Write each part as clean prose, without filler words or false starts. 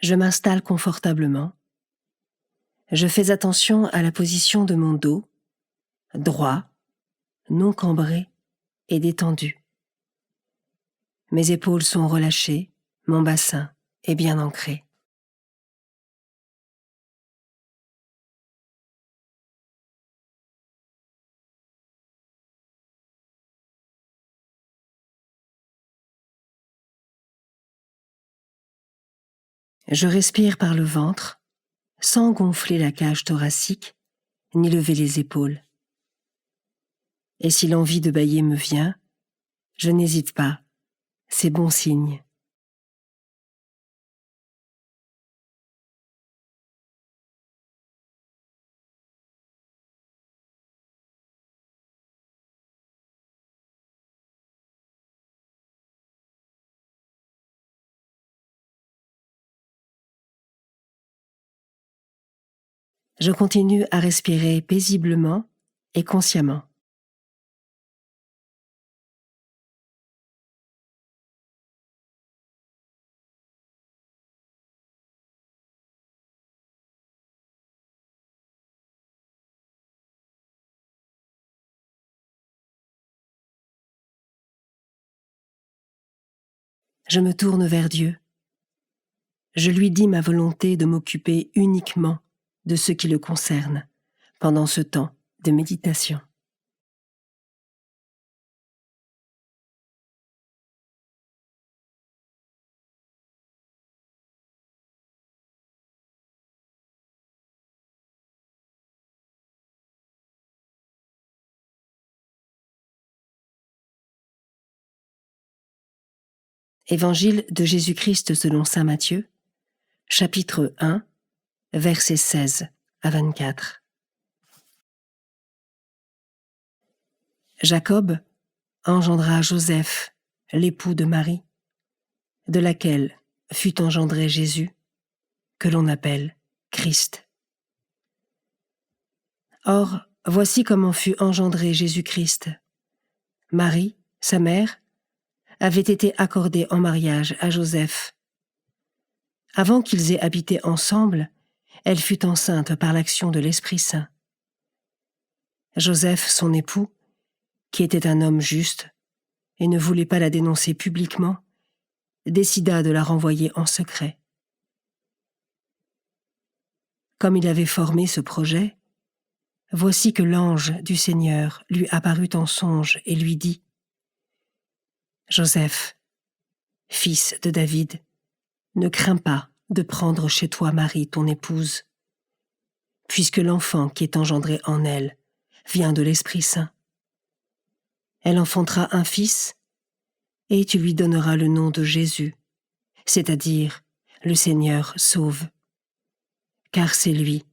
Je m'installe confortablement. Je fais attention à la position de mon dos, droit, non cambré et détendu. Mes épaules sont relâchées, mon bassin est bien ancré. Je respire par le ventre, sans gonfler la cage thoracique, ni lever les épaules. Et si l'envie de bâiller me vient, je n'hésite pas, c'est bon signe. Je continue à respirer paisiblement et consciemment. Je me tourne vers Dieu. Je lui dis ma volonté de m'occuper uniquement de ce qui le concerne pendant ce temps de méditation. Évangile de Jésus-Christ selon saint Matthieu, chapitre 1, versets 16 à 24. Jacob engendra Joseph, l'époux de Marie, de laquelle fut engendré Jésus, que l'on appelle Christ. Or, voici comment fut engendré Jésus-Christ. Marie, sa mère, avait été accordée en mariage à Joseph. Avant qu'ils aient habité ensemble, elle fut enceinte par l'action de l'Esprit Saint. Joseph, son époux, qui était un homme juste et ne voulait pas la dénoncer publiquement, décida de la renvoyer en secret. Comme il avait formé ce projet, voici que l'ange du Seigneur lui apparut en songe et lui dit : « Joseph, fils de David, ne crains pas de prendre chez toi Marie, ton épouse, puisque l'enfant qui est engendré en elle vient de l'Esprit Saint. Elle enfantera un fils, et tu lui donneras le nom de Jésus, c'est-à-dire le Seigneur sauve, car c'est lui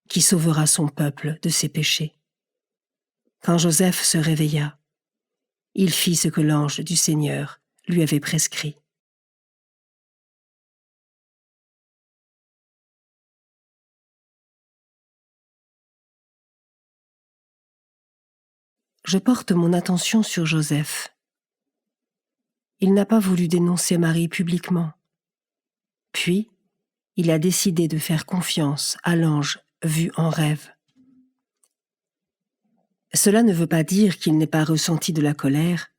qui sauvera son peuple de ses péchés. » Quand Joseph se réveilla, il fit ce que l'ange du Seigneur lui avait prescrit. Je porte mon attention sur Joseph. Il n'a pas voulu dénoncer Marie publiquement. Puis, il a décidé de faire confiance à l'ange vu en rêve. Cela ne veut pas dire qu'il n'ait pas ressenti de la colère,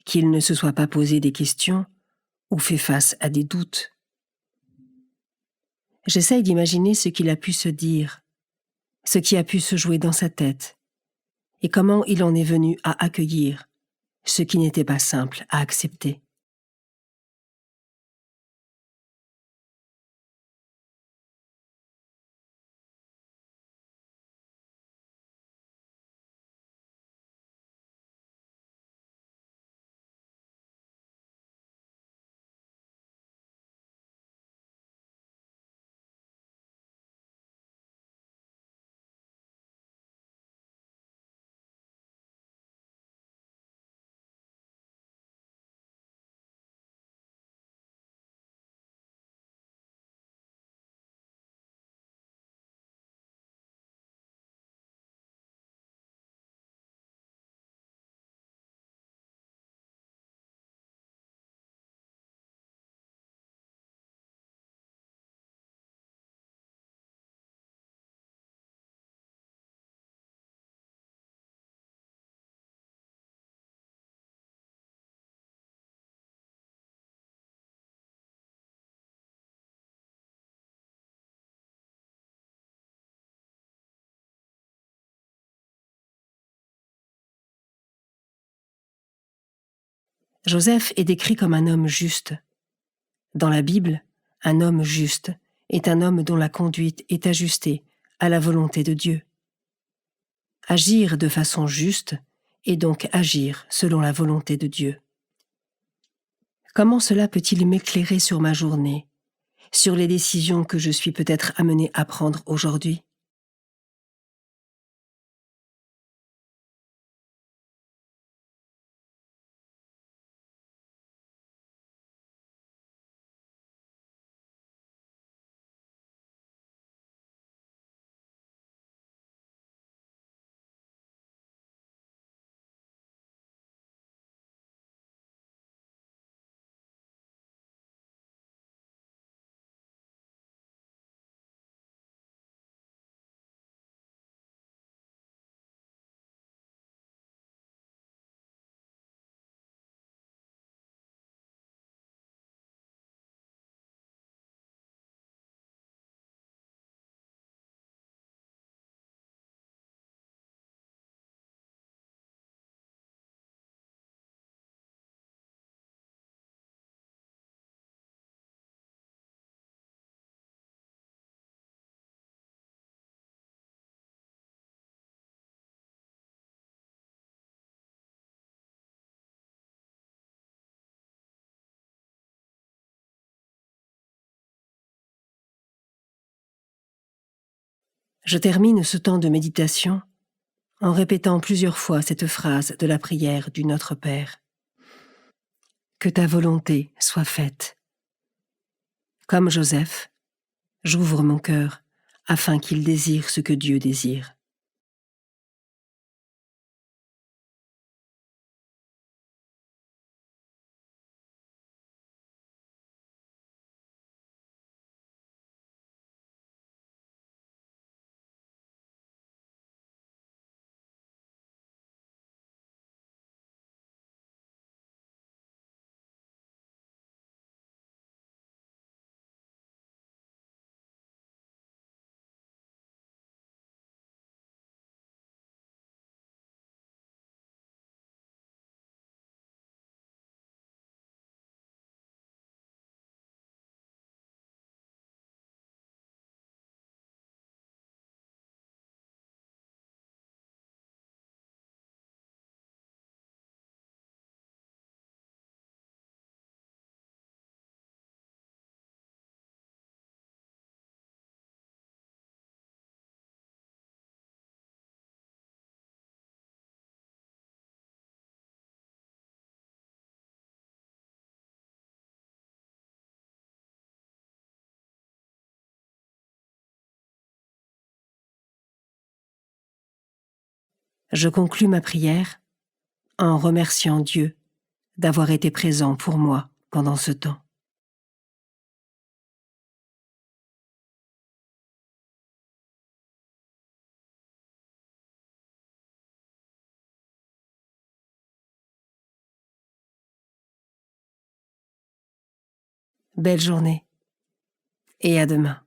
qu'il ne se soit pas posé des questions ou fait face à des doutes. J'essaye d'imaginer ce qu'il a pu se dire, ce qui a pu se jouer dans sa tête, et comment il en est venu à accueillir ce qui n'était pas simple à accepter. Joseph est décrit comme un homme juste. Dans la Bible, un homme juste est un homme dont la conduite est ajustée à la volonté de Dieu. Agir de façon juste est donc agir selon la volonté de Dieu. Comment cela peut-il m'éclairer sur ma journée, sur les décisions que je suis peut-être amené à prendre aujourd'hui? Je termine ce temps de méditation en répétant plusieurs fois cette phrase de la prière du Notre Père. Que ta volonté soit faite. Comme Joseph, j'ouvre mon cœur afin qu'il désire ce que Dieu désire. Je conclus ma prière en remerciant Dieu d'avoir été présent pour moi pendant ce temps. Belle journée et à demain.